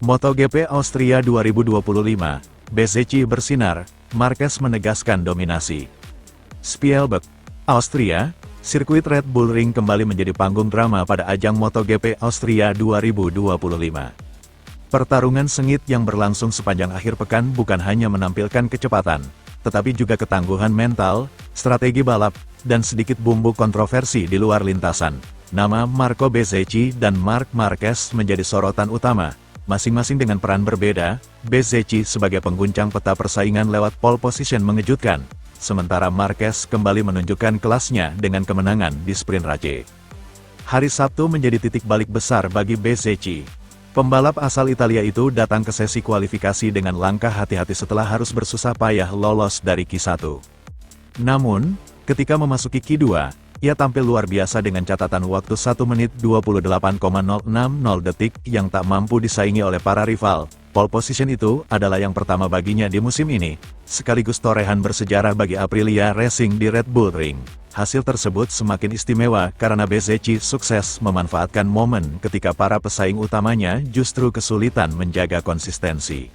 MotoGP Austria 2025, Bezzecchi bersinar, Marquez menegaskan dominasi. Spielberg, Austria, sirkuit Red Bull Ring kembali menjadi panggung drama pada ajang MotoGP Austria 2025. Pertarungan sengit yang berlangsung sepanjang akhir pekan bukan hanya menampilkan kecepatan, tetapi juga ketangguhan mental, strategi balap, dan sedikit bumbu kontroversi di luar lintasan. Nama Marco Bezzecchi dan Marc Marquez menjadi sorotan utama, masing-masing dengan peran berbeda. Bezzecchi sebagai pengguncang peta persaingan lewat pole position mengejutkan, sementara Marquez kembali menunjukkan kelasnya dengan kemenangan di sprint race. Hari Sabtu menjadi titik balik besar bagi Bezzecchi. Pembalap asal Italia itu datang ke sesi kualifikasi dengan langkah hati-hati setelah harus bersusah payah lolos dari Q1. Namun, ketika memasuki Q2, ia tampil luar biasa dengan catatan waktu 1 menit 28,060 detik yang tak mampu disaingi oleh para rival. Pole position itu adalah yang pertama baginya di musim ini, sekaligus torehan bersejarah bagi Aprilia Racing di Red Bull Ring. Hasil tersebut semakin istimewa karena Bezzecchi sukses memanfaatkan momen ketika para pesaing utamanya justru kesulitan menjaga konsistensi.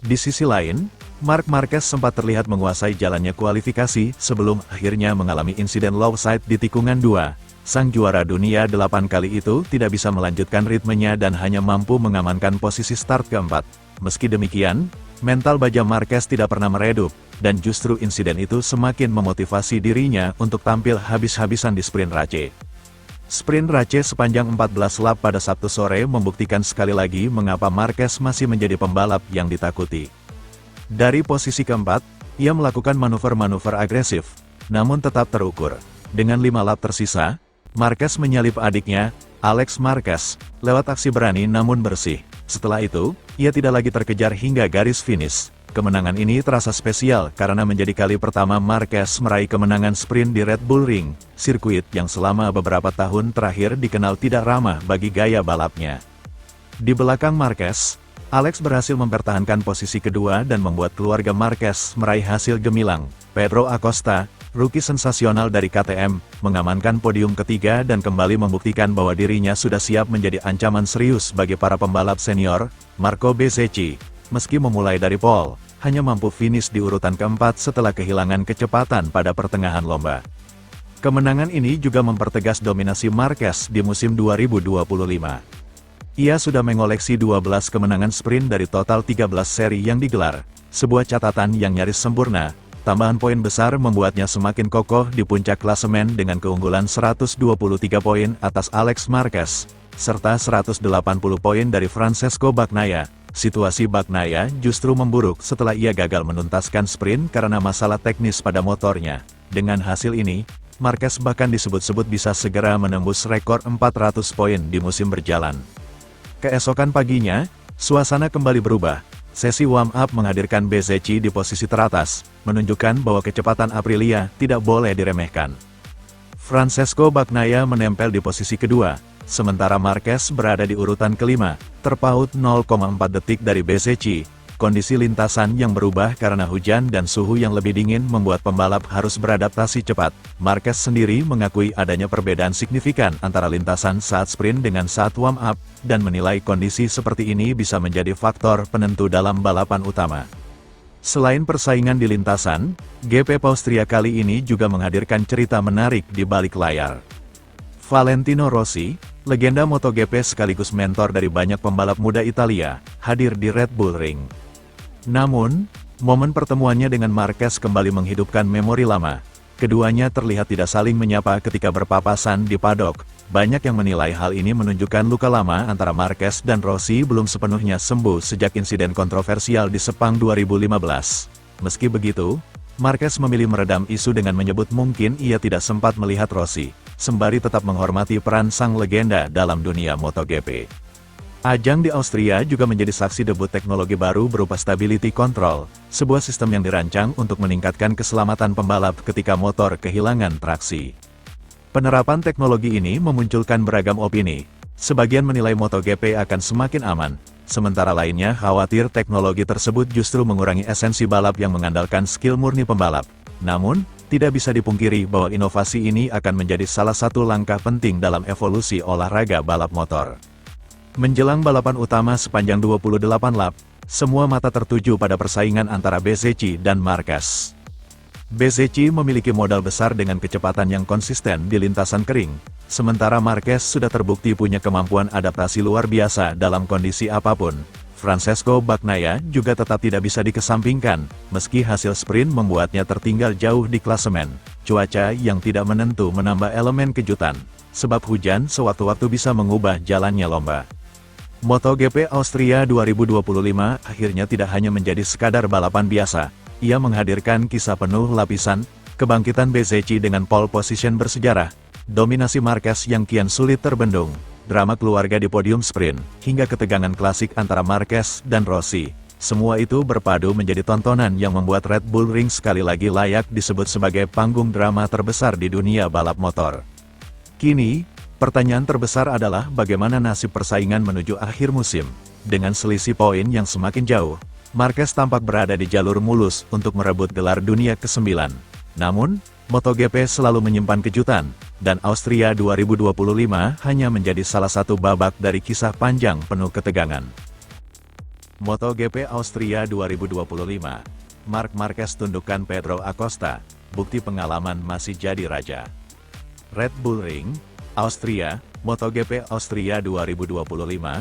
Di sisi lain, Marc Marquez sempat terlihat menguasai jalannya kualifikasi sebelum akhirnya mengalami insiden low side di tikungan 2. Sang juara dunia 8 kali itu tidak bisa melanjutkan ritmenya dan hanya mampu mengamankan posisi start keempat. Meski demikian, mental baja Marquez tidak pernah meredup, dan justru insiden itu semakin memotivasi dirinya untuk tampil habis-habisan di sprint race. Sprint race sepanjang 14 lap pada Sabtu sore membuktikan sekali lagi mengapa Marquez masih menjadi pembalap yang ditakuti. Dari posisi keempat, ia melakukan manuver-manuver agresif, namun tetap terukur. Dengan 5 lap tersisa, Marquez menyalip adiknya, Alex Marquez, lewat aksi berani namun bersih. Setelah itu, ia tidak lagi terkejar hingga garis finish. Kemenangan ini terasa spesial karena menjadi kali pertama Marquez meraih kemenangan sprint di Red Bull Ring, sirkuit yang selama beberapa tahun terakhir dikenal tidak ramah bagi gaya balapnya. Di belakang Marquez, Alex berhasil mempertahankan posisi kedua dan membuat keluarga Marquez meraih hasil gemilang. Pedro Acosta, rookie sensasional dari KTM, mengamankan podium ketiga dan kembali membuktikan bahwa dirinya sudah siap menjadi ancaman serius bagi para pembalap senior. Marco Bezzecchi, meski memulai dari pole, hanya mampu finish di urutan keempat setelah kehilangan kecepatan pada pertengahan lomba. Kemenangan ini juga mempertegas dominasi Marquez di musim 2025. Ia sudah mengoleksi 12 kemenangan sprint dari total 13 seri yang digelar, sebuah catatan yang nyaris sempurna. Tambahan poin besar membuatnya semakin kokoh di puncak klasemen dengan keunggulan 123 poin atas Alex Marquez, serta 180 poin dari Francesco Bagnaia. Situasi Bagnaia justru memburuk setelah ia gagal menuntaskan sprint karena masalah teknis pada motornya. Dengan hasil ini, Marquez bahkan disebut-sebut bisa segera menembus rekor 400 poin di musim berjalan. Keesokan paginya, suasana kembali berubah. Sesi warm-up menghadirkan Bezzecchi di posisi teratas, menunjukkan bahwa kecepatan Aprilia tidak boleh diremehkan. Francesco Bagnaia menempel di posisi kedua, sementara Marquez berada di urutan kelima, terpaut 0,4 detik dari Bezzecchi. Kondisi lintasan yang berubah karena hujan dan suhu yang lebih dingin membuat pembalap harus beradaptasi cepat. Marquez sendiri mengakui adanya perbedaan signifikan antara lintasan saat sprint dengan saat warm-up, dan menilai kondisi seperti ini bisa menjadi faktor penentu dalam balapan utama. Selain persaingan di lintasan, GP Austria kali ini juga menghadirkan cerita menarik di balik layar. Valentino Rossi, legenda MotoGP sekaligus mentor dari banyak pembalap muda Italia, hadir di Red Bull Ring. Namun, momen pertemuannya dengan Marquez kembali menghidupkan memori lama. Keduanya terlihat tidak saling menyapa ketika berpapasan di paddock. Banyak yang menilai hal ini menunjukkan luka lama antara Marquez dan Rossi belum sepenuhnya sembuh sejak insiden kontroversial di Sepang 2015. Meski begitu, Marquez memilih meredam isu dengan menyebut mungkin ia tidak sempat melihat Rossi, sembari tetap menghormati peran sang legenda dalam dunia MotoGP. Ajang di Austria juga menjadi saksi debut teknologi baru berupa Stability Control, sebuah sistem yang dirancang untuk meningkatkan keselamatan pembalap ketika motor kehilangan traksi. Penerapan teknologi ini memunculkan beragam opini. Sebagian menilai MotoGP akan semakin aman, sementara lainnya khawatir teknologi tersebut justru mengurangi esensi balap yang mengandalkan skill murni pembalap. Namun, tidak bisa dipungkiri bahwa inovasi ini akan menjadi salah satu langkah penting dalam evolusi olahraga balap motor. Menjelang balapan utama sepanjang 28 lap, semua mata tertuju pada persaingan antara Bezzecchi dan Marquez. Bezzecchi memiliki modal besar dengan kecepatan yang konsisten di lintasan kering, sementara Marquez sudah terbukti punya kemampuan adaptasi luar biasa dalam kondisi apapun. Francesco Bagnaia juga tetap tidak bisa dikesampingkan, meski hasil sprint membuatnya tertinggal jauh di klasemen. Cuaca yang tidak menentu menambah elemen kejutan, sebab hujan sewaktu-waktu bisa mengubah jalannya lomba. MotoGP Austria 2025 akhirnya tidak hanya menjadi sekadar balapan biasa, ia menghadirkan kisah penuh lapisan, kebangkitan Bezzecchi dengan pole position bersejarah, dominasi Marquez yang kian sulit terbendung, drama keluarga di podium sprint, hingga ketegangan klasik antara Marquez dan Rossi. Semua itu berpadu menjadi tontonan yang membuat Red Bull Ring sekali lagi layak disebut sebagai panggung drama terbesar di dunia balap motor. Kini, pertanyaan terbesar adalah bagaimana nasib persaingan menuju akhir musim. Dengan selisih poin yang semakin jauh, Marquez tampak berada di jalur mulus untuk merebut gelar dunia ke-9. Namun, MotoGP selalu menyimpan kejutan, dan Austria 2025 hanya menjadi salah satu babak dari kisah panjang penuh ketegangan. MotoGP Austria 2025, Marc Marquez tundukkan Pedro Acosta, bukti pengalaman masih jadi raja. Red Bull Ring, Austria, MotoGP Austria 2025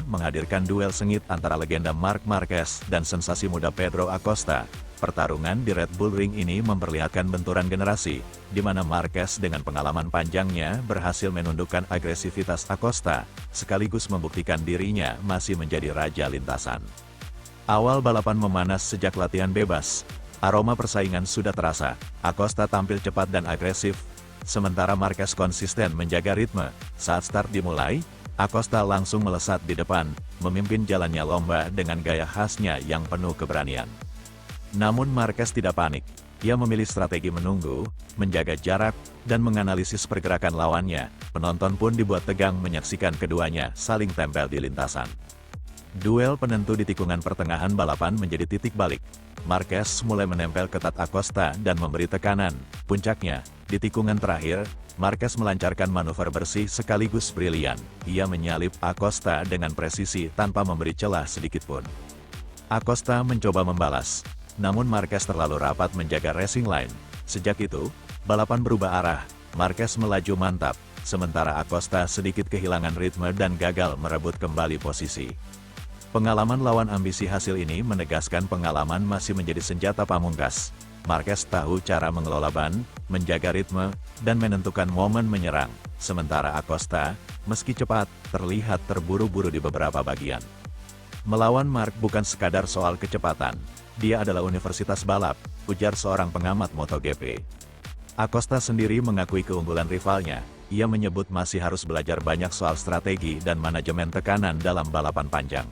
menghadirkan duel sengit antara legenda Marc Marquez dan sensasi muda Pedro Acosta. Pertarungan di Red Bull Ring ini memperlihatkan benturan generasi, di mana Marquez dengan pengalaman panjangnya berhasil menundukkan agresivitas Acosta, sekaligus membuktikan dirinya masih menjadi raja lintasan. Awal balapan memanas sejak latihan bebas, aroma persaingan sudah terasa, Acosta tampil cepat dan agresif, sementara Marquez konsisten menjaga ritme. Saat start dimulai, Acosta langsung melesat di depan, memimpin jalannya lomba dengan gaya khasnya yang penuh keberanian. Namun Marquez tidak panik, ia memilih strategi menunggu, menjaga jarak, dan menganalisis pergerakan lawannya. Penonton pun dibuat tegang menyaksikan keduanya saling tempel di lintasan. Duel penentu di tikungan pertengahan balapan menjadi titik balik. Marquez mulai menempel ketat Acosta dan memberi tekanan. Puncaknya, di tikungan terakhir, Marquez melancarkan manuver bersih sekaligus brilian. Ia menyalip Acosta dengan presisi tanpa memberi celah sedikitpun. Acosta mencoba membalas, namun Marquez terlalu rapat menjaga racing line. Sejak itu, balapan berubah arah. Marquez melaju mantap, sementara Acosta sedikit kehilangan ritme dan gagal merebut kembali posisi. Pengalaman lawan ambisi hasil ini menegaskan pengalaman masih menjadi senjata pamungkas. Marquez tahu cara mengelola ban, menjaga ritme, dan menentukan momen menyerang. Sementara Acosta, meski cepat, terlihat terburu-buru di beberapa bagian. Melawan Marc bukan sekadar soal kecepatan, dia adalah universitas balap, ujar seorang pengamat MotoGP. Acosta sendiri mengakui keunggulan rivalnya, ia menyebut masih harus belajar banyak soal strategi dan manajemen tekanan dalam balapan panjang.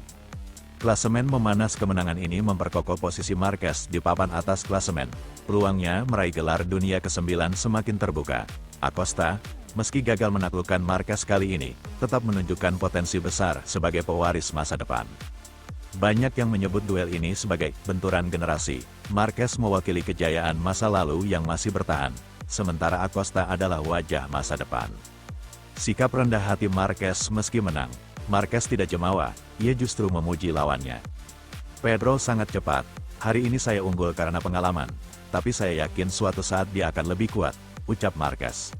Klasemen memanas kemenangan ini memperkokoh posisi Marquez di papan atas klasemen. Peluangnya meraih gelar dunia ke-9 semakin terbuka. Acosta, meski gagal menaklukkan Marquez kali ini, tetap menunjukkan potensi besar sebagai pewaris masa depan. Banyak yang menyebut duel ini sebagai benturan generasi. Marquez mewakili kejayaan masa lalu yang masih bertahan, sementara Acosta adalah wajah masa depan. Sikap rendah hati Marquez meski menang. Marquez tidak jemawa, ia justru memuji lawannya. Pedro sangat cepat, hari ini saya unggul karena pengalaman, tapi saya yakin suatu saat dia akan lebih kuat, ucap Marquez.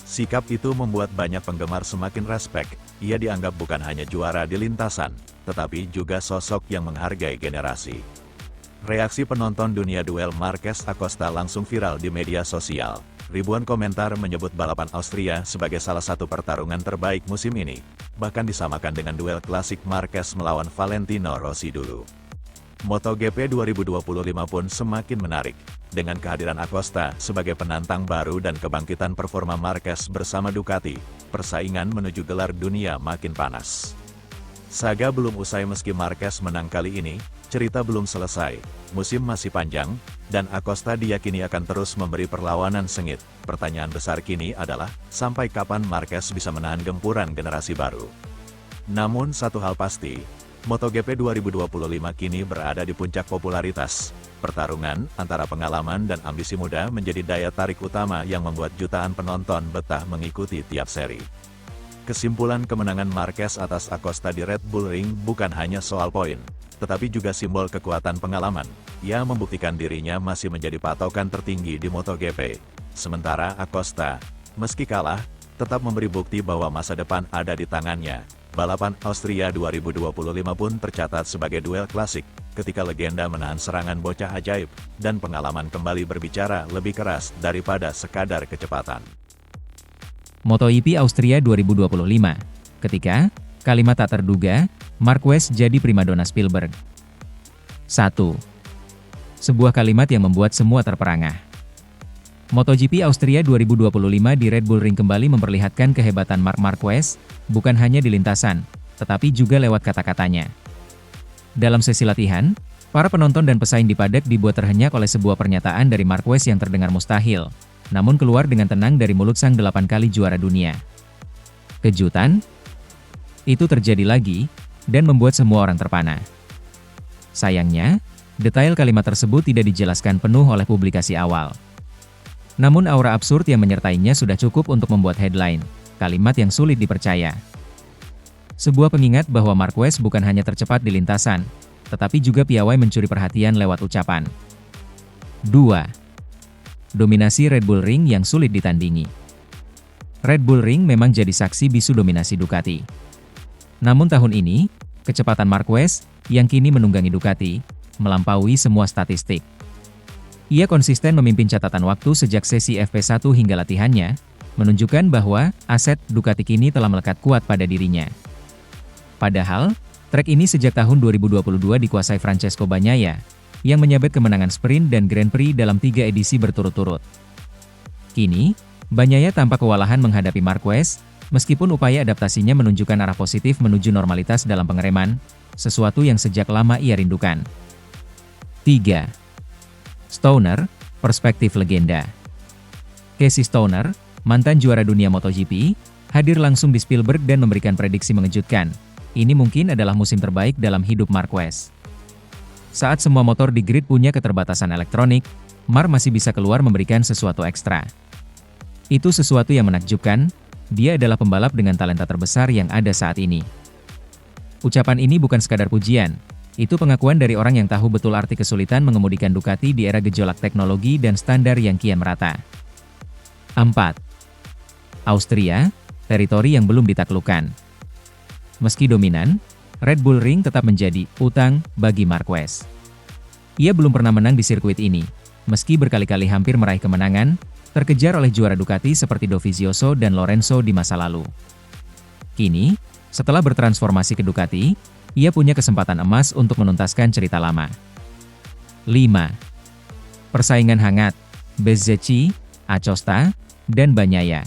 Sikap itu membuat banyak penggemar semakin respek, ia dianggap bukan hanya juara di lintasan, tetapi juga sosok yang menghargai generasi. Reaksi penonton dunia duel Marquez-Acosta langsung viral di media sosial. Ribuan komentar menyebut balapan Austria sebagai salah satu pertarungan terbaik musim ini, bahkan disamakan dengan duel klasik Marquez melawan Valentino Rossi dulu. MotoGP 2025 pun semakin menarik, dengan kehadiran Acosta sebagai penantang baru dan kebangkitan performa Marquez bersama Ducati, persaingan menuju gelar dunia makin panas. Saga belum usai meski Marquez menang kali ini, cerita belum selesai, musim masih panjang, dan Acosta diyakini akan terus memberi perlawanan sengit. Pertanyaan besar kini adalah, sampai kapan Marquez bisa menahan gempuran generasi baru? Namun satu hal pasti, MotoGP 2025 kini berada di puncak popularitas. Pertarungan antara pengalaman dan ambisi muda menjadi daya tarik utama yang membuat jutaan penonton betah mengikuti tiap seri. Kesimpulan kemenangan Marquez atas Acosta di Red Bull Ring bukan hanya soal poin, tetapi juga simbol kekuatan pengalaman. Ia membuktikan dirinya masih menjadi patokan tertinggi di MotoGP. Sementara Acosta, meski kalah, tetap memberi bukti bahwa masa depan ada di tangannya. Balapan Austria 2025 pun tercatat sebagai duel klasik, ketika legenda menahan serangan bocah ajaib, dan pengalaman kembali berbicara lebih keras daripada sekadar kecepatan. MotoGP Austria 2025, ketika, kalimat tak terduga, Marquez jadi primadona Spielberg. 1. Sebuah kalimat yang membuat semua terperangah. MotoGP Austria 2025 di Red Bull Ring kembali memperlihatkan kehebatan Marc Marquez, bukan hanya di lintasan, tetapi juga lewat kata-katanya. Dalam sesi latihan, para penonton dan pesaing di paddock dibuat terhenyak oleh sebuah pernyataan dari Marquez yang terdengar mustahil, namun keluar dengan tenang dari mulut sang 8 kali juara dunia. Kejutan? Itu terjadi lagi, dan membuat semua orang terpana. Sayangnya, detail kalimat tersebut tidak dijelaskan penuh oleh publikasi awal. Namun aura absurd yang menyertainya sudah cukup untuk membuat headline, kalimat yang sulit dipercaya. Sebuah pengingat bahwa Marquez bukan hanya tercepat di lintasan, tetapi juga piawai mencuri perhatian lewat ucapan. 2. Dominasi Red Bull Ring yang sulit ditandingi. Red Bull Ring memang jadi saksi bisu dominasi Ducati. Namun tahun ini, kecepatan Marquez, yang kini menunggangi Ducati, melampaui semua statistik. Ia konsisten memimpin catatan waktu sejak sesi FP1 hingga latihannya, menunjukkan bahwa aset Ducati kini telah melekat kuat pada dirinya. Padahal, trek ini sejak tahun 2022 dikuasai Francesco Bagnaia, yang menyabet kemenangan sprint dan Grand Prix dalam 3 edisi berturut-turut. Kini, Bagnaia tampak kewalahan menghadapi Marquez, meskipun upaya adaptasinya menunjukkan arah positif menuju normalitas dalam pengereman, sesuatu yang sejak lama ia rindukan. 3. Stoner, perspektif legenda. Casey Stoner, mantan juara dunia MotoGP, hadir langsung di Spielberg dan memberikan prediksi mengejutkan. Ini mungkin adalah musim terbaik dalam hidup Marquez. Saat semua motor di grid punya keterbatasan elektronik, Mar masih bisa keluar memberikan sesuatu ekstra. Itu sesuatu yang menakjubkan, dia adalah pembalap dengan talenta terbesar yang ada saat ini. Ucapan ini bukan sekadar pujian, itu pengakuan dari orang yang tahu betul arti kesulitan mengemudikan Ducati di era gejolak teknologi dan standar yang kian merata. 4. Austria, teritori yang belum ditaklukkan. Meski dominan, Red Bull Ring tetap menjadi utang bagi Marquez. Ia belum pernah menang di sirkuit ini, meski berkali-kali hampir meraih kemenangan, terkejar oleh juara Ducati seperti Dovizioso dan Lorenzo di masa lalu. Kini, setelah bertransformasi ke Ducati, ia punya kesempatan emas untuk menuntaskan cerita lama. 5. Persaingan hangat, Bezzecchi, Acosta, dan Bagnaia.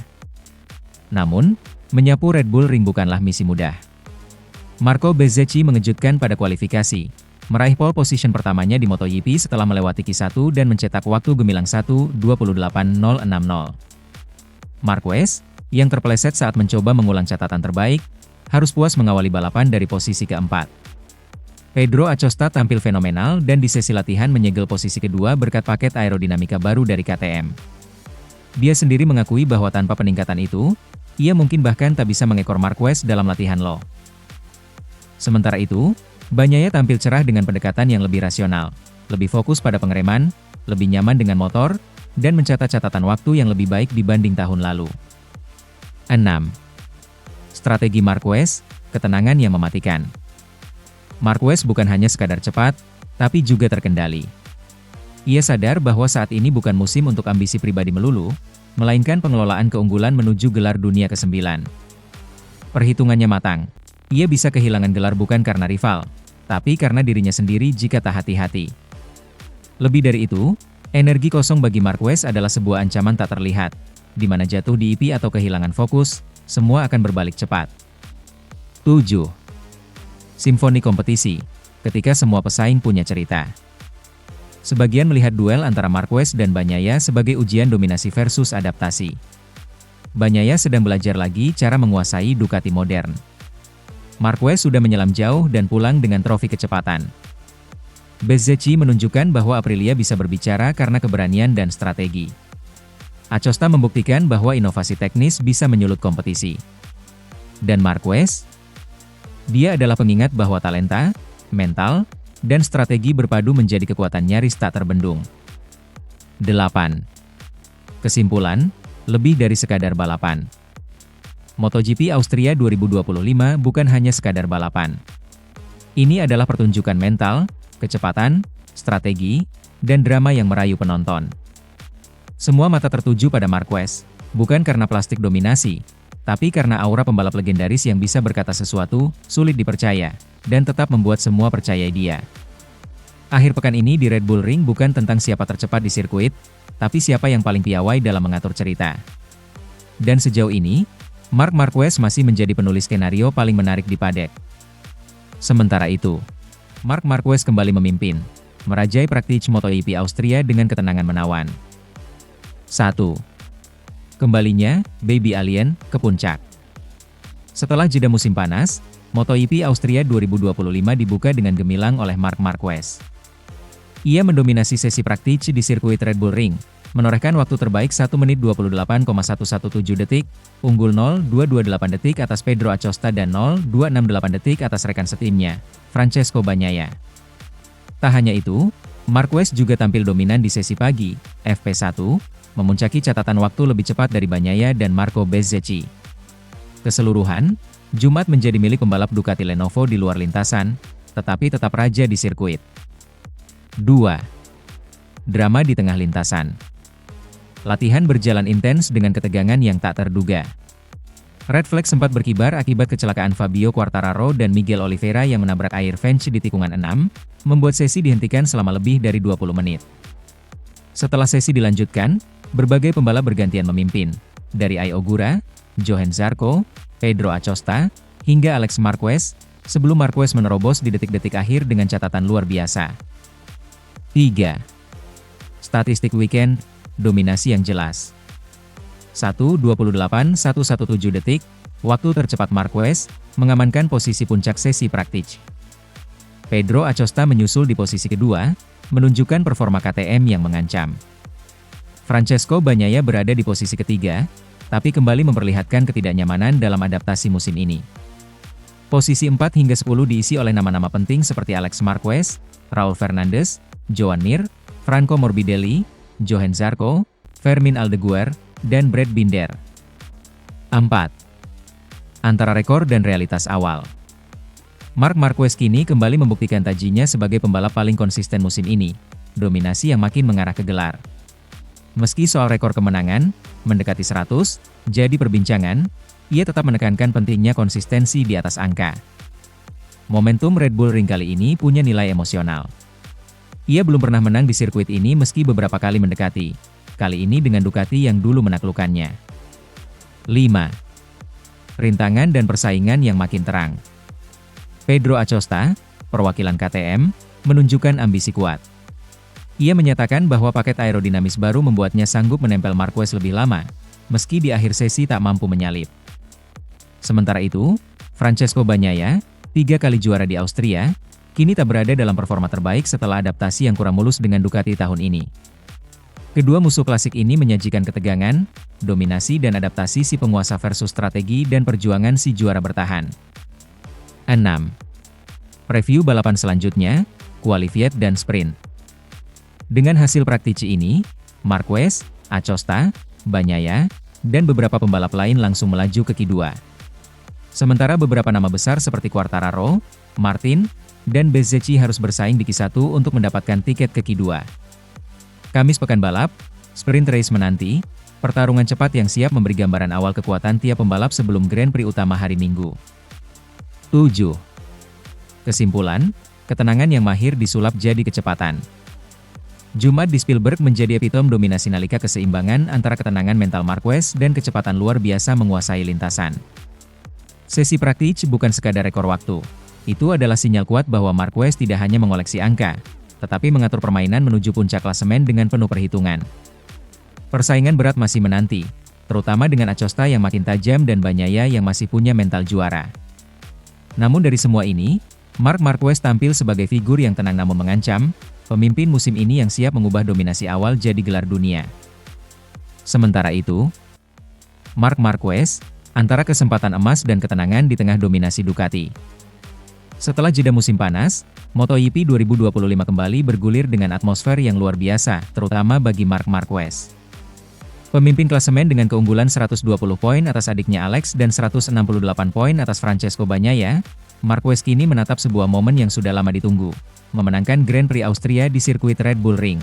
Namun, menyapu Red Bull Ring bukanlah misi mudah. Marco Bezzecchi mengejutkan pada kualifikasi, meraih pole position pertamanya di MotoGP setelah melewati Q1 dan mencetak waktu gemilang 1:28.060. Marquez, yang terpeleset saat mencoba mengulang catatan terbaik, harus puas mengawali balapan dari posisi keempat. Pedro Acosta tampil fenomenal dan di sesi latihan menyegel posisi kedua berkat paket aerodinamika baru dari KTM. Dia sendiri mengakui bahwa tanpa peningkatan itu, ia mungkin bahkan tak bisa mengekor Marquez dalam latihan low. Sementara itu, Bagnaia tampil cerah dengan pendekatan yang lebih rasional, lebih fokus pada pengereman, lebih nyaman dengan motor, dan mencatat catatan waktu yang lebih baik dibanding tahun lalu. 6. Strategi Marquez, ketenangan yang mematikan. Marquez bukan hanya sekadar cepat, tapi juga terkendali. Ia sadar bahwa saat ini bukan musim untuk ambisi pribadi melulu, melainkan pengelolaan keunggulan menuju gelar dunia ke-9. Perhitungannya matang. Ia bisa kehilangan gelar bukan karena rival, tapi karena dirinya sendiri jika tak hati-hati. Lebih dari itu, energi kosong bagi Marquez adalah sebuah ancaman tak terlihat, di mana jatuh di IP atau kehilangan fokus, semua akan berbalik cepat. 7. Simfoni kompetisi, ketika semua pesaing punya cerita. Sebagian melihat duel antara Marquez dan Bagnaia sebagai ujian dominasi versus adaptasi. Bagnaia sedang belajar lagi cara menguasai Ducati modern. Marquez sudah menyelam jauh dan pulang dengan trofi kecepatan. Bezzecchi menunjukkan bahwa Aprilia bisa berbicara karena keberanian dan strategi. Acosta membuktikan bahwa inovasi teknis bisa menyulut kompetisi. Dan Marquez? Dia adalah pengingat bahwa talenta, mental, dan strategi berpadu menjadi kekuatan nyaris tak terbendung. 8. Kesimpulan, lebih dari sekadar balapan. MotoGP Austria 2025 bukan hanya sekadar balapan. Ini adalah pertunjukan mental, kecepatan, strategi, dan drama yang merayu penonton. Semua mata tertuju pada Marquez, bukan karena plastik dominasi, tapi karena aura pembalap legendaris yang bisa berkata sesuatu sulit dipercaya, dan tetap membuat semua percaya dia. Akhir pekan ini di Red Bull Ring bukan tentang siapa tercepat di sirkuit, tapi siapa yang paling piawai dalam mengatur cerita. Dan sejauh ini, Marc Marquez masih menjadi penulis skenario paling menarik di paddock. Sementara itu, Marc Marquez kembali memimpin, merajai praktik MotoGP Austria dengan ketenangan menawan. 1. Kembalinya, Baby Alien, ke puncak. Setelah jeda musim panas, MotoGP Austria 2025 dibuka dengan gemilang oleh Marc Marquez. Ia mendominasi sesi praktik di sirkuit Red Bull Ring, menorehkan waktu terbaik 1 menit 28,117 detik, unggul 0,228 detik atas Pedro Acosta dan 0,268 detik atas rekan setimnya, Francesco Bagnaia. Tak hanya itu, Marquez juga tampil dominan di sesi pagi, FP1, memuncaki catatan waktu lebih cepat dari Bagnaia dan Marco Bezzecchi. Keseluruhan, Jumat menjadi milik pembalap Ducati Lenovo di luar lintasan, tetapi tetap raja di sirkuit. 2. Drama di tengah lintasan. Latihan berjalan intens dengan ketegangan yang tak terduga. Red flag sempat berkibar akibat kecelakaan Fabio Quartararo dan Miguel Oliveira yang menabrak air vent di tikungan 6, membuat sesi dihentikan selama lebih dari 20 menit. Setelah sesi dilanjutkan, berbagai pembalap bergantian memimpin, dari Ai Ogura, Johann Zarco, Pedro Acosta, hingga Alex Marquez, sebelum Marquez menerobos di detik-detik akhir dengan catatan luar biasa. 3. Statistik weekend, dominasi yang jelas. 1:28.117 detik, waktu tercepat Marquez, mengamankan posisi puncak sesi praktik. Pedro Acosta menyusul di posisi kedua, menunjukkan performa KTM yang mengancam. Francesco Bagnaia berada di posisi ketiga, tapi kembali memperlihatkan ketidaknyamanan dalam adaptasi musim ini. Posisi 4 hingga 10 diisi oleh nama-nama penting seperti Alex Marquez, Raul Fernandez, Joan Mir, Franco Morbidelli, Johann Zarco, Fermin Aldeguer, dan Brad Binder. 4. Antara rekor dan realitas awal. Marc Marquez kini kembali membuktikan tajinya sebagai pembalap paling konsisten musim ini, dominasi yang makin mengarah ke gelar. Meski soal rekor kemenangan, mendekati 100, jadi perbincangan, ia tetap menekankan pentingnya konsistensi di atas angka. Momentum Red Bull Ring kali ini punya nilai emosional. Ia belum pernah menang di sirkuit ini meski beberapa kali mendekati, kali ini dengan Ducati yang dulu menaklukkannya. 5. Rintangan dan persaingan yang makin terang. Pedro Acosta, perwakilan KTM, menunjukkan ambisi kuat. Ia menyatakan bahwa paket aerodinamis baru membuatnya sanggup menempel Marquez lebih lama, meski di akhir sesi tak mampu menyalip. Sementara itu, Francesco Bagnaia, 3 kali juara di Austria, kini tak berada dalam performa terbaik setelah adaptasi yang kurang mulus dengan Ducati tahun ini. Kedua musuh klasik ini menyajikan ketegangan, dominasi dan adaptasi si penguasa versus strategi dan perjuangan si juara bertahan. 6. Preview balapan selanjutnya, Qualified dan Sprint. Dengan hasil praktisi ini, Marquez, Acosta, Bagnaia, dan beberapa pembalap lain langsung melaju ke Q2. Sementara beberapa nama besar seperti Quartararo, Martin, dan Bezzecchi harus bersaing di Q1 untuk mendapatkan tiket ke Q2. Kamis pekan balap, sprint race menanti, pertarungan cepat yang siap memberi gambaran awal kekuatan tiap pembalap sebelum Grand Prix utama hari Minggu. 7. Kesimpulan, ketenangan yang mahir disulap jadi kecepatan. Jumat di Spielberg menjadi epitome dominasi nalika keseimbangan antara ketenangan mental Marquez dan kecepatan luar biasa menguasai lintasan. Sesi praktik bukan sekadar rekor waktu. Itu adalah sinyal kuat bahwa Marquez tidak hanya mengoleksi angka, tetapi mengatur permainan menuju puncak klasemen dengan penuh perhitungan. Persaingan berat masih menanti, terutama dengan Acosta yang makin tajam dan Bagnaia yang masih punya mental juara. Namun dari semua ini, Marc Marquez tampil sebagai figur yang tenang namun mengancam, pemimpin musim ini yang siap mengubah dominasi awal jadi gelar dunia. Sementara itu, Marc Marquez, antara kesempatan emas dan ketenangan di tengah dominasi Ducati. Setelah jeda musim panas, MotoGP 2025 kembali bergulir dengan atmosfer yang luar biasa, terutama bagi Marc Marquez. Pemimpin klasemen dengan keunggulan 120 poin atas adiknya Alex dan 168 poin atas Francesco Bagnaia, Marquez kini menatap sebuah momen yang sudah lama ditunggu, memenangkan Grand Prix Austria di sirkuit Red Bull Ring,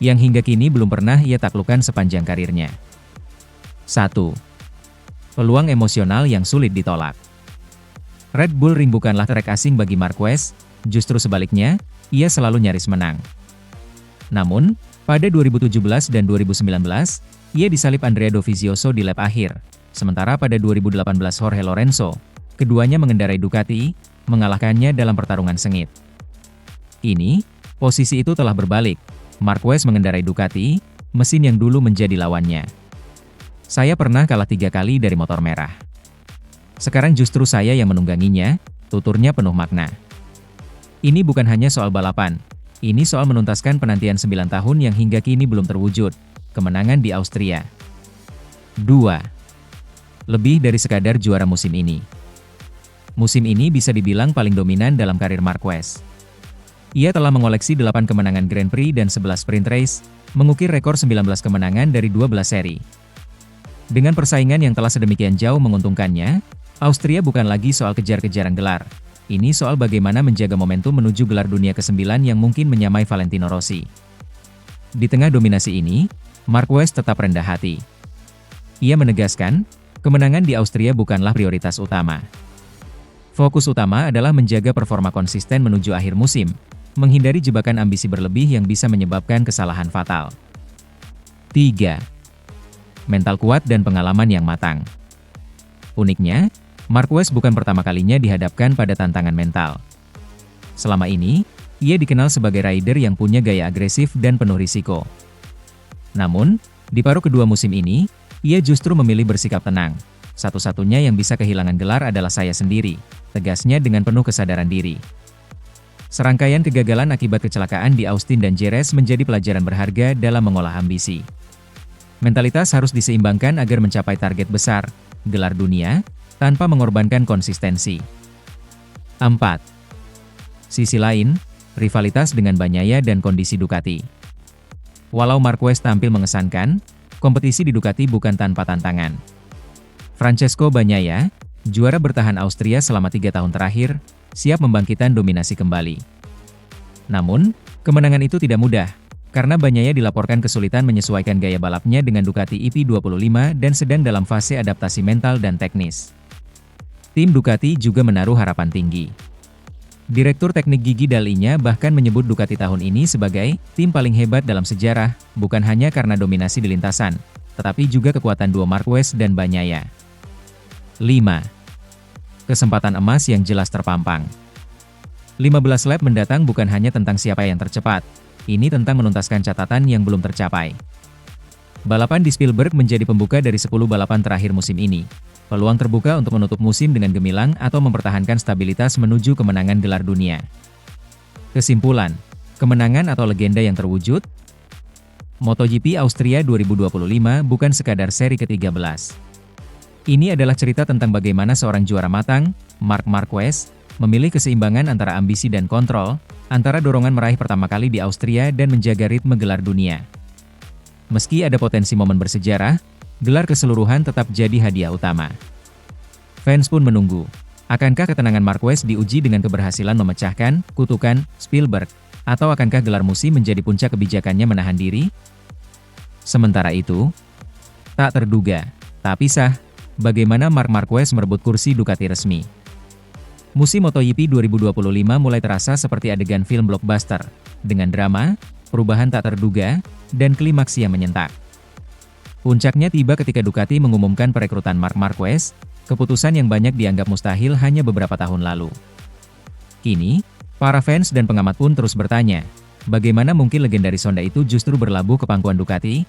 yang hingga kini belum pernah ia taklukkan sepanjang karirnya. 1. Peluang emosional yang sulit ditolak. Red Bull Ring bukanlah trek asing bagi Marquez, justru sebaliknya, ia selalu nyaris menang. Namun, pada 2017 dan 2019, ia disalip Andrea Dovizioso di lap akhir, sementara pada 2018 Jorge Lorenzo, keduanya mengendarai Ducati, mengalahkannya dalam pertarungan sengit. Kini, posisi itu telah berbalik, Marquez mengendarai Ducati, mesin yang dulu menjadi lawannya. Saya pernah kalah 3 kali dari motor merah. Sekarang justru saya yang menungganginya, tuturnya penuh makna. Ini bukan hanya soal balapan, ini soal menuntaskan penantian 9 tahun yang hingga kini belum terwujud, kemenangan di Austria. 2. Lebih dari sekadar juara musim ini. Musim ini bisa dibilang paling dominan dalam karir Marquez. Ia telah mengoleksi 8 kemenangan Grand Prix dan 11 sprint race, mengukir rekor 19 kemenangan dari 12 seri. Dengan persaingan yang telah sedemikian jauh menguntungkannya, Austria bukan lagi soal kejar-kejaran gelar. Ini soal bagaimana menjaga momentum menuju gelar dunia ke-9 yang mungkin menyamai Valentino Rossi. Di tengah dominasi ini, Marquez tetap rendah hati. Ia menegaskan, kemenangan di Austria bukanlah prioritas utama. Fokus utama adalah menjaga performa konsisten menuju akhir musim, menghindari jebakan ambisi berlebih yang bisa menyebabkan kesalahan fatal. 3. Mental kuat dan pengalaman yang matang. Uniknya, Marquez bukan pertama kalinya dihadapkan pada tantangan mental. Selama ini, ia dikenal sebagai rider yang punya gaya agresif dan penuh risiko. Namun, di paruh kedua musim ini, ia justru memilih bersikap tenang. Satu-satunya yang bisa kehilangan gelar adalah saya sendiri, tegasnya dengan penuh kesadaran diri. Serangkaian kegagalan akibat kecelakaan di Austin dan Jerez menjadi pelajaran berharga dalam mengolah ambisi. Mentalitas harus diseimbangkan agar mencapai target besar, gelar dunia, tanpa mengorbankan konsistensi. 4. Sisi lain, rivalitas dengan Bagnaia dan kondisi Ducati. Walau Marquez tampil mengesankan, kompetisi di Ducati bukan tanpa tantangan. Francesco Bagnaia, juara bertahan Austria selama 3 tahun terakhir, siap membangkitkan dominasi kembali. Namun, kemenangan itu tidak mudah, karena Bagnaia dilaporkan kesulitan menyesuaikan gaya balapnya dengan Ducati EP25 dan sedang dalam fase adaptasi mental dan teknis. Tim Ducati juga menaruh harapan tinggi. Direktur teknik Gigi Dall'Igna bahkan menyebut Ducati tahun ini sebagai tim paling hebat dalam sejarah, bukan hanya karena dominasi di lintasan, tetapi juga kekuatan duo Marquez dan Bagnaia. 5. Kesempatan emas yang jelas terpampang. 15 lap mendatang bukan hanya tentang siapa yang tercepat, ini tentang menuntaskan catatan yang belum tercapai. Balapan di Spielberg menjadi pembuka dari 10 balapan terakhir musim ini. Peluang terbuka untuk menutup musim dengan gemilang atau mempertahankan stabilitas menuju kemenangan gelar dunia. Kesimpulan, kemenangan atau legenda yang terwujud? MotoGP Austria 2025 bukan sekadar seri ke-13. Ini adalah cerita tentang bagaimana seorang juara matang, Marc Marquez, memilih keseimbangan antara ambisi dan kontrol, antara dorongan meraih pertama kali di Austria dan menjaga ritme gelar dunia. Meski ada potensi momen bersejarah, gelar keseluruhan tetap jadi hadiah utama. Fans pun menunggu, akankah ketenangan Marquez diuji dengan keberhasilan memecahkan kutukan Spielberg, atau akankah gelar musim menjadi puncak kebijakannya menahan diri? Sementara itu, tak terduga, tapi sah, bagaimana Marc Marquez merebut kursi Ducati resmi. Musim MotoGP 2025 mulai terasa seperti adegan film blockbuster, dengan drama, perubahan tak terduga, dan klimaks yang menyentak. Puncaknya tiba ketika Ducati mengumumkan perekrutan Marc Marquez, keputusan yang banyak dianggap mustahil hanya beberapa tahun lalu. Kini, para fans dan pengamat pun terus bertanya, bagaimana mungkin legendaris Honda itu justru berlabuh ke pangkuan Ducati?